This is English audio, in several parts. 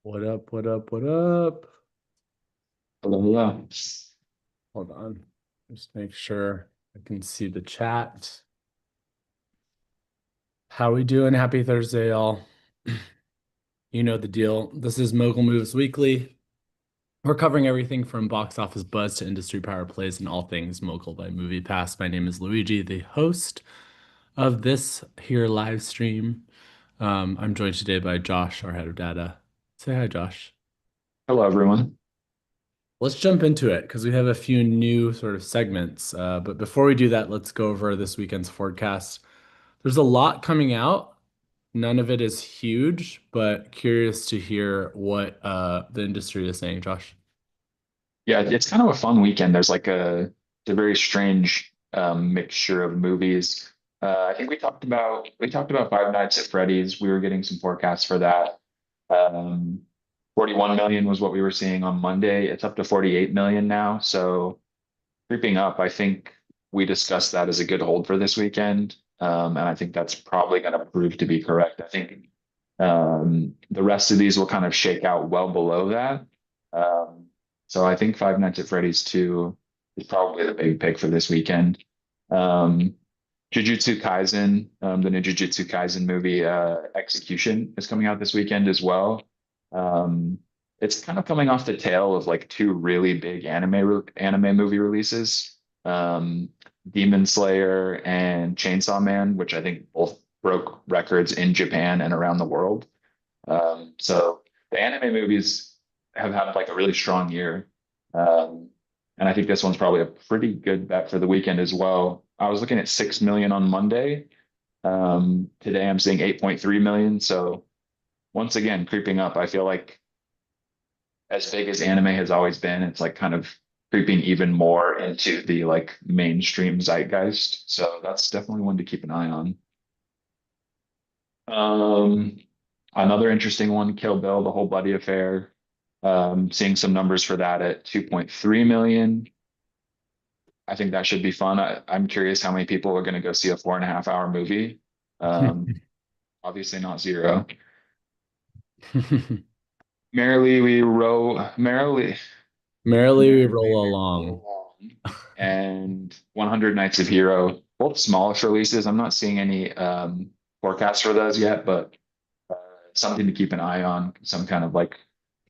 What up? What up? What up? Hello, hello. Hold on. Just make sure I can see the chat. How we doing? Happy Thursday, y'all. You know the deal. This is Mogul Moves Weekly. We're covering everything from box office buzz to industry power plays and all things Mogul by Movie Pass. My name is Luigi, the host of this here live stream. I'm joined today by Josh, our head of data. Say hi, Josh. Hello, everyone. Let's jump into it because we have a few new sort of segments. But before we do that, let's go over this weekend's forecast. There's a lot coming out. None of it is huge, but curious to hear what the industry is saying, Josh. Yeah, it's kind of a fun weekend. There's like a very strange mixture of movies. I think we talked about Five Nights at Freddy's. We were getting some forecasts for that. Um, 41 million was what we were seeing on Monday. It's up to 48 million now. So creeping up. I think we discussed that as a good hold for this weekend. And I think that's probably going to prove to be correct. I think the rest of these will kind of shake out well below that. Um, so I think Five Nights at Freddy's 2 is probably the big pick for this weekend. Um, Jujutsu Kaisen, the new Jujutsu Kaisen movie, Execution is coming out this weekend as well. Um, it's kind of coming off the tail of like two really big anime movie releases, um, Demon Slayer and Chainsaw Man, which I think both broke records in Japan and around the world. So the anime movies have had like a really strong year. Um, and I think this one's probably a pretty good bet for the weekend as well. I was looking at 6 million on Monday. Today I'm seeing 8.3 million. So once again, creeping up. I feel like as big as anime has always been, it's like kind of creeping even more into the like mainstream zeitgeist. So that's definitely one to keep an eye on. Um, Another interesting one, Kill Bill, the whole Buddy affair. Seeing some numbers for that at 2.3 million. I think that should be fun. I'm curious how many people are going to go see a 4.5 hour movie. Um, Obviously not zero. Merrily we Merrily roll we along. roll along, and 100 Nights of Hero, both smallish releases. I'm not seeing any forecasts for those yet, but something to keep an eye on. Some kind of like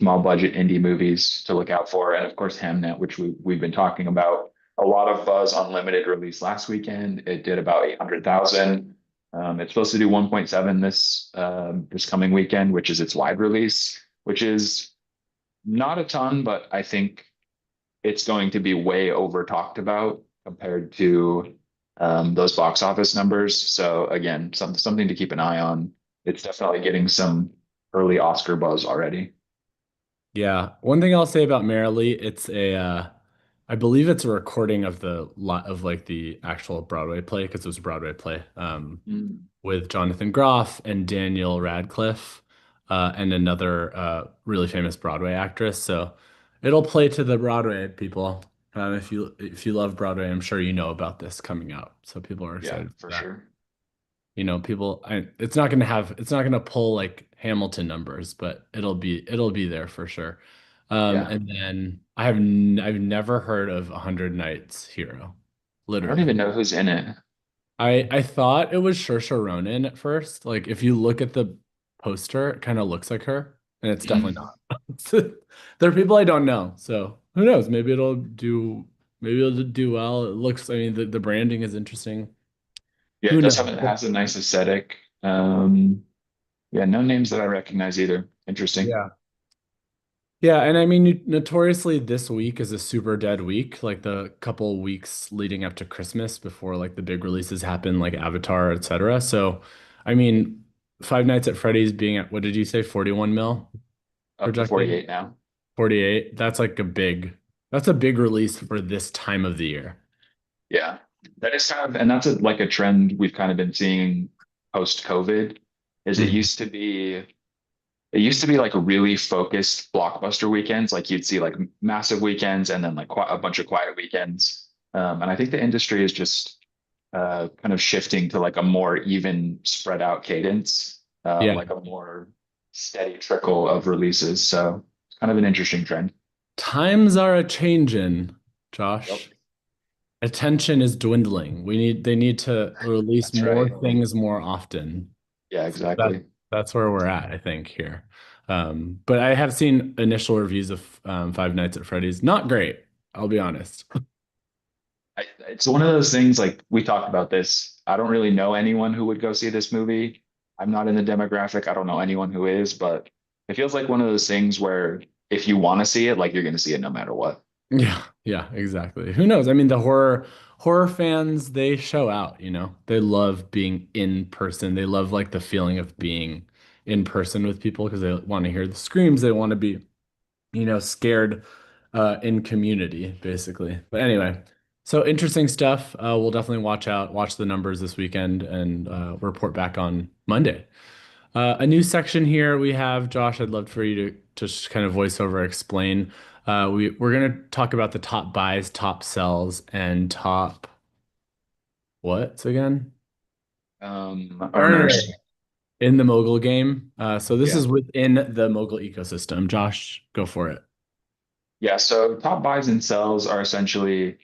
small budget indie movies to look out for, and of course Hamnet, which we've been talking about. A lot of buzz on limited release last weekend. It did about 800,000. It's supposed to do 1.7 this coming weekend, which is its wide release, which is not a ton, but I think it's going to be way over talked about compared to those box office numbers. So again, something to keep an eye on. It's definitely getting some early Oscar buzz already. Yeah, one thing I'll say about Merrily, it's I believe it's a recording of the lot of like the actual Broadway play because it was a Broadway play, Mm. with Jonathan Groff and Daniel Radcliffe, and another really famous Broadway actress. So it'll play to the Broadway people. If you love Broadway, I'm sure you know about this coming out. So people are Yeah, excited for for that. sure. It's not gonna pull like Hamilton numbers, but it'll be there for sure. Yeah. And then I've never heard of 100 Nights Hero, I don't literally. even know who's in it. I thought it was Saoirse Ronan at first. Like if you look at the poster, it kind of looks like her, and it's definitely Mm. not. There are people I don't know, so who knows? Maybe it'll do well. I mean, the branding is interesting. Yeah, Who it knows? has a nice aesthetic. Yeah, no names that I recognize either. Interesting. Yeah. Yeah, and I mean, notoriously, this week is a super dead week. Like the couple weeks leading up to Christmas before like the big releases happen, like Avatar, etc. So, I mean, Five Nights at Freddy's being at what did you say, 41 mil Up to projected? 48 now. 48. That's a big release for this time of the year. Yeah, that is kind of, and that's like a trend we've kind of been seeing post COVID. Is it Mhm. used to be it used to be like really focused blockbuster weekends. Like you'd see like massive weekends and then like a bunch of quiet weekends. And I think the industry is just kind of shifting to like a more even spread out cadence, Yeah. like a more steady trickle of releases. So it's kind of an interesting trend. Times are a changing, Yep. Josh. Attention is dwindling. They need to release That's more right. things more often. Yeah, So that exactly. that's where we're at, I think, here. But I have seen initial reviews of Five Nights at Freddy's. Not great, I'll be honest. It's one of those things like we talked about this. I don't really know anyone who would go see this movie. I'm not in the demographic. I don't know anyone who is, but it feels like one of those things where if you want to see it, like you're going to see it no matter what. Yeah, yeah, exactly. Who knows? I mean, the horror fans, they show out, you know. They love being in person. They love like the feeling of being in person with people because they want to hear the screams. They want to be, scared in community, basically. But anyway, so interesting stuff. We'll definitely watch the numbers this weekend and report back on Monday. A new section here we have, Josh. I'd love for you to just kind of voice over explain. We're gonna talk about the top buys, top sells, and top what's again? Earners. Earner in the Mogul game. So this Yeah. is within the Mogul ecosystem. Josh, go for it. Yeah. So top buys and sells are essentially,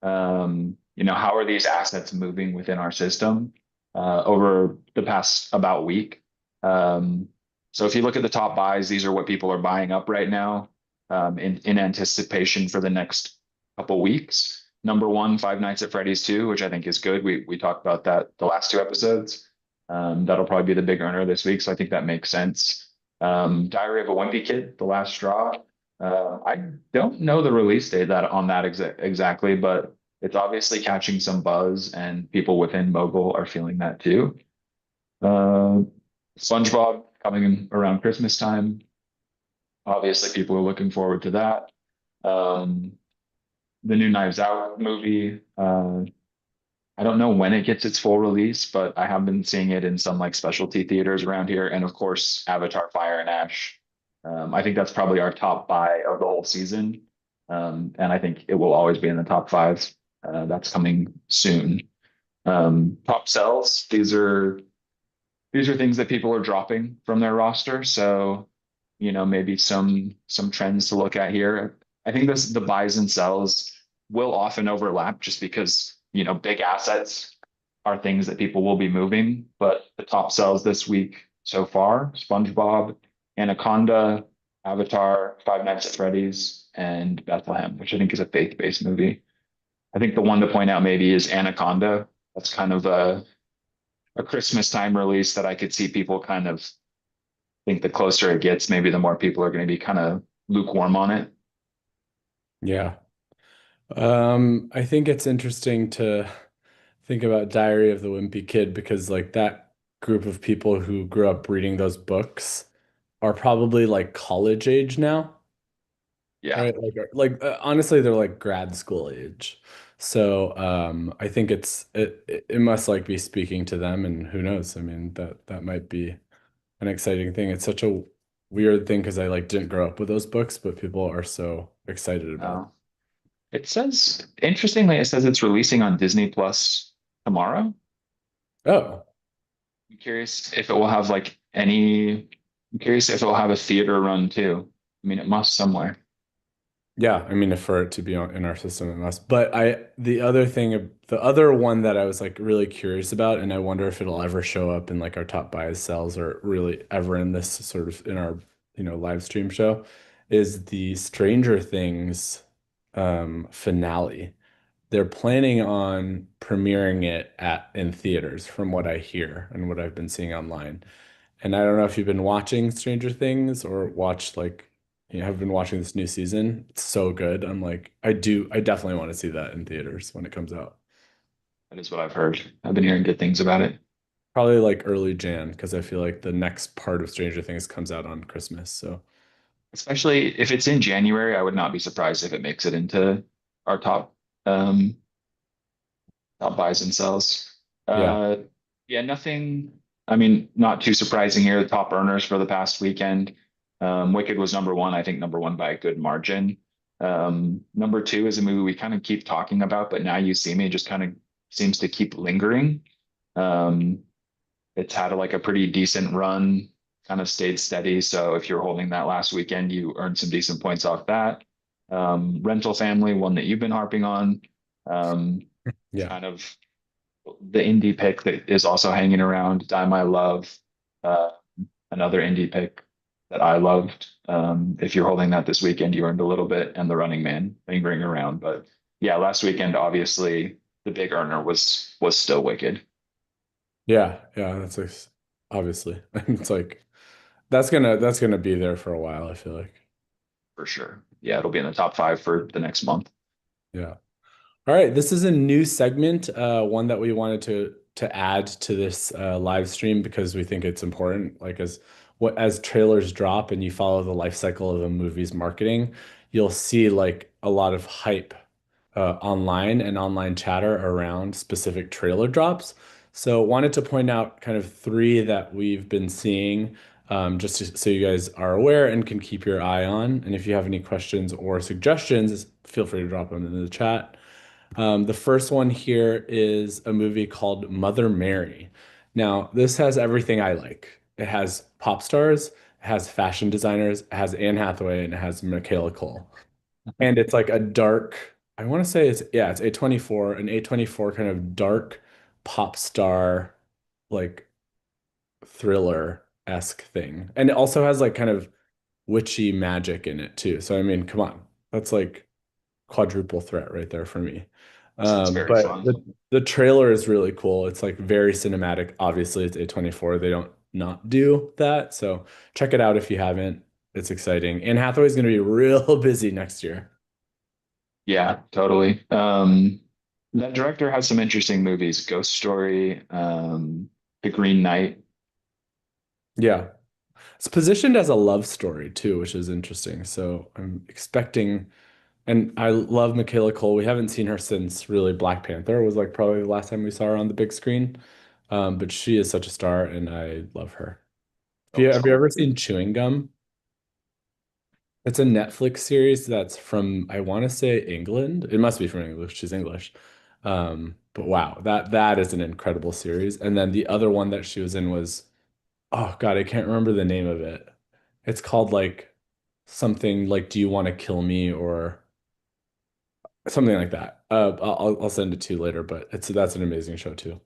how are these assets moving within our system over the past about week? Um, so if you look at the top buys, these are what people are buying up right now in anticipation for the next couple weeks. Number one, Five Nights at Freddy's 2, which I think is good. We talked about that the last two episodes. That'll probably be the big earner this week, so I think that makes sense. Diary of a Wimpy Kid, the last straw. I don't know the release date that on that exactly, but it's obviously catching some buzz, and people within Mogul are feeling that too. Uh, SpongeBob coming in around Christmas time. Obviously, people are looking forward to that. Um, the new Knives Out movie. I don't know when it gets its full release, but I have been seeing it in some like specialty theaters around here, and of course, Avatar: Fire and Ash. I think that's probably our top buy of the whole season, and I think it will always be in the top five. That's coming soon. Top sells. These are things that people are dropping from their roster. So, maybe some trends to look at here. I think the buys and sells will often overlap just because, big assets are things that people will be moving. But the top sells this week so far, SpongeBob, Anaconda, Avatar, Five Nights at Freddy's, and Bethlehem, which I think is a faith-based movie. I think the one to point out maybe is Anaconda. That's kind of a Christmas time release that I could see people kind of think the closer it gets, maybe the more people are going to be kind of lukewarm on it. Yeah. I think it's interesting to think about Diary of the Wimpy Kid because like that group of people who grew up reading those books are probably like college age now, Yeah. right? Honestly, they're like grad school age. So I think it must like be speaking to them, and who knows? I mean that might be an exciting thing. It's such a weird thing because I like didn't grow up with those books, but people are so excited about. Uh, it says, interestingly, it says it's releasing on Disney Plus tomorrow. Oh, I'm curious if it will have I'm curious if it will have a theater run too. I mean, it must somewhere. yeah, I mean, if for it to be in our system, it must. But the other one that I was like really curious about, and I wonder if it'll ever show up in like our top buys, sells, or really ever in this sort of in our, live stream show, is the Stranger Things finale. They're planning on premiering it in theaters, from what I hear and what I've been seeing online. And I don't know if you've been watching Stranger Things or watched like, have been watching this new season. It's so good. I definitely want to see that in theaters when it comes out. That is what I've heard. I've been hearing good things about it. Probably like early Jan, because I feel like the next part of Stranger Things comes out on Christmas. So Especially if it's in January, I would not be surprised if it makes it into our um, top buys and sells. yeah. Uh, yeah, nothing. I mean, not too surprising here. The top earners for the past weekend. Wicked was number one, I think number one by a good margin. Number two is a movie we kind of keep talking about, but Now You See Me just kind of seems to keep lingering. Um, it's had like a pretty decent run, kind of stayed steady. So if you're holding that last weekend, you earned some decent points off that. Rental Family, one that you've been harping on. Um, Yeah. kind of the indie pick that is also hanging around, Die My Love, uh, another indie pick that I loved. If you're holding that this weekend, you earned a little bit, and The Running Man lingering around. But yeah, last weekend, obviously, the big earner was still Wicked Yeah. Yeah. That's like, obviously. It's like that's gonna be there for a while, I feel like. for sure. Yeah, it'll be in the top five for the next month. Yeah. All right, this is a new segment, one that we wanted to add to this live stream because we think it's important. Like as trailers drop and you follow the life cycle of a movie's marketing, you'll see like a lot of hype online and online chatter around specific trailer drops. So wanted to point out kind of three that we've been seeing, so you guys are aware and can keep your eye on. And if you have any questions or suggestions, feel free to drop them in the chat. The first one here is a movie called Mother Mary. Now, this has everything I like. It has pop stars, it has fashion designers, it has Anne Hathaway, and it has Michaela Cole. And it's like a dark, I want to say it's A24, an A24 kind of dark pop star, like thriller-esque thing. And it also has like kind of witchy magic in it too. So I mean, come on. That's like quadruple threat right there for me. Sounds very But fun. the trailer is really cool. It's like very cinematic. Obviously, it's A24. They don't not do that. So check it out if you haven't. It's exciting. Anne Hathaway's going to be real busy next year. Yeah, totally. That director has some interesting movies. Ghost Story, The Green Knight. Yeah. It's positioned as a love story too, which is interesting. So I'm expecting, and I love Michaela Cole. We haven't seen her since really Black Panther was like probably the last time we saw her on the big screen. But she is such a star, and I love her. Always Have you cool. ever seen Chewing Gum? It's a Netflix series that's from, I want to say England. It must be from English. She's English. But wow, that is an incredible series. And then the other one that she was in was, oh God, I can't remember the name of it. It's called like something like Do You Want to Kill Me or something like that. I'll send it to you later, but that's an amazing show too.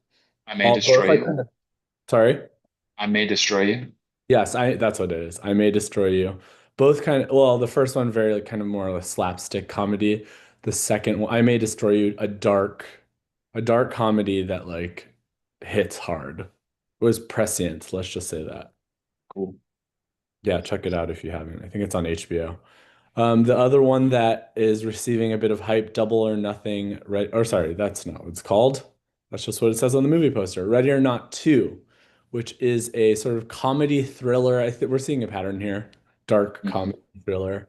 I May All both Destroy like You. sorry. I May Destroy You. Yes, I that's what it is. I May Destroy You. Both kind of well, the first one very like kind of more like slapstick comedy. The second one, I May Destroy You, a dark comedy that like hits hard. It was prescient, let's just say that. Cool. Yeah, check it out if you haven't. I think it's on HBO. The other one that is receiving a bit of hype, Double or Nothing, or sorry, that's not what it's called. That's just what it says on the movie poster. Ready or Not 2, which is a sort of comedy thriller. I think we're seeing a pattern here. Dark Mhm. comedy thriller,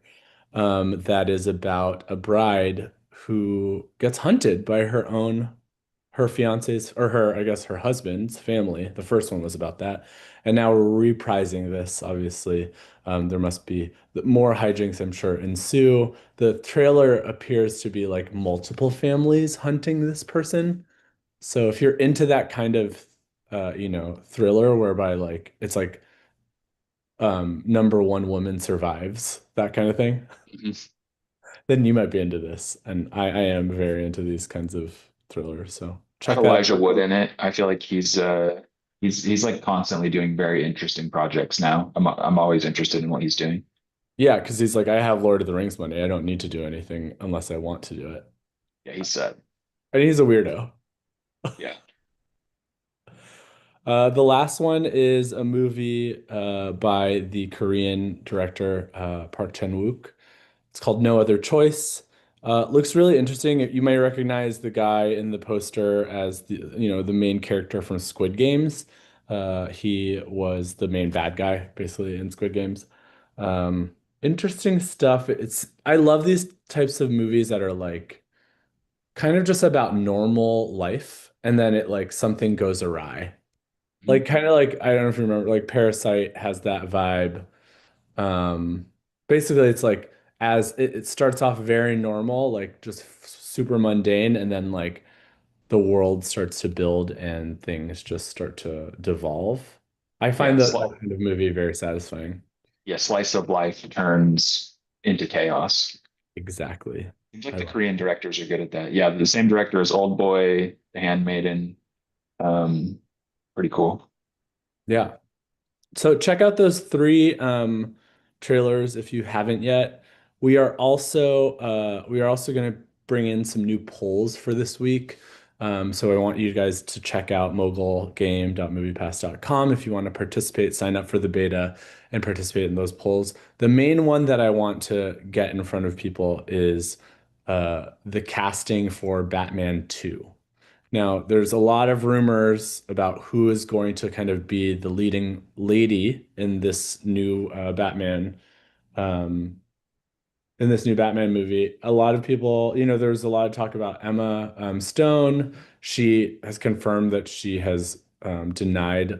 that is about a bride who gets hunted by her fiance's or her, I guess her husband's family. The first one was about that. And now we're reprising this, obviously. There must be more hijinks, I'm sure, ensue. The trailer appears to be like multiple families hunting this person. So if you're into that kind of thriller whereby like it's like number one woman survives, that kind of thing, Mhm. then you might be into this. And I am very into these kinds of thrillers. So Had check that Elijah out. Wood in it. I feel like he's like constantly doing very interesting projects now. I'm always interested in what he's doing. Yeah, because he's like, I have Lord of the Rings money. I don't need to do anything unless I want to do it. Yeah, he's set. And he's a weirdo. Yeah. The last one is a movie by the Korean director Park Chan-wook. It's called No Other Choice. Looks really interesting. You may recognize the guy in the poster as the main character from Squid Games. He was the main bad guy basically in Squid Games. Interesting stuff. I love these types of movies that are like kind of just about normal life and then it like something goes awry. Mhm. Like kind of like I don't know if you remember like Parasite has that vibe. Um, Basically, it's like as it starts off very normal, like just super mundane, and then like the world starts to build and things just start to devolve. I Yeah, find that kind of movie very satisfying. yeah, slice of life turns into chaos. Exactly. Seems like I the love. Korean directors are good at that. Yeah, the same director as Old Boy, The Handmaiden. Um, Pretty cool. Yeah. So check out those three trailers if you haven't yet. We are also going to bring in some new polls for this week. So I want you guys to check out mogulgame.moviepass.com if you want to participate, sign up for the beta and participate in those polls. The main one that I want to get in front of people is the casting for Batman 2. Now, there's a lot of rumors about who is going to kind of be the leading lady um, in this new Batman movie. A lot of people, there's a lot of talk about Emma Stone. She has confirmed that she has denied,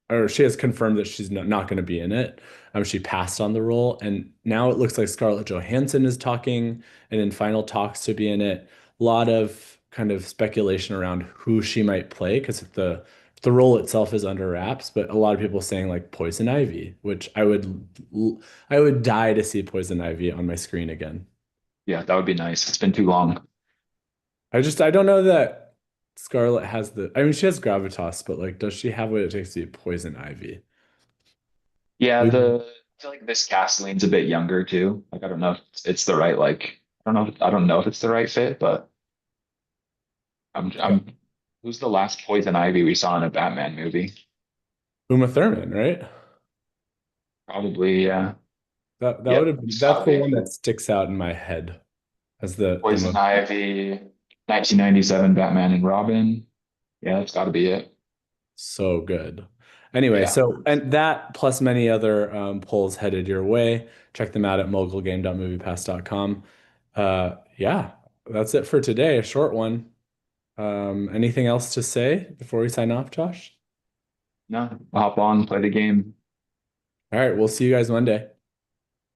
or she has confirmed that she's not going to be in it. She passed on the role, and now it looks like Scarlett Johansson is talking and in final talks to be in it. A lot of kind of speculation around who she might play because the role itself is under wraps, but a lot of people saying like Poison Ivy, which I would die to see Poison Ivy on my screen again. Yeah, that would be nice. It's been too long. I don't know that Scarlet has I mean, she has gravitas, but like, does she have what it takes to be Poison Ivy? Yeah, We, I feel like this cast leans a bit younger too. Like I don't know if it's the right I don't know if it's the right fit, but yeah. I'm who's the last Poison Ivy we saw in a Batman movie? Uma Thurman, right? Probably That would yep, have been, it's that's gotta the be. one that sticks out in my head as the Poison most Ivy, 1997 Batman and Robin. Yeah, that's gotta be it. so good. Anyway, Yeah. so and that plus many other polls headed your way. Check them out at mogulgame.moviepass.com. Yeah, that's it for today. A short one. Anything else to say before we sign off, Josh? No, I'll hop on, play the game. All right, we'll see you guys Monday.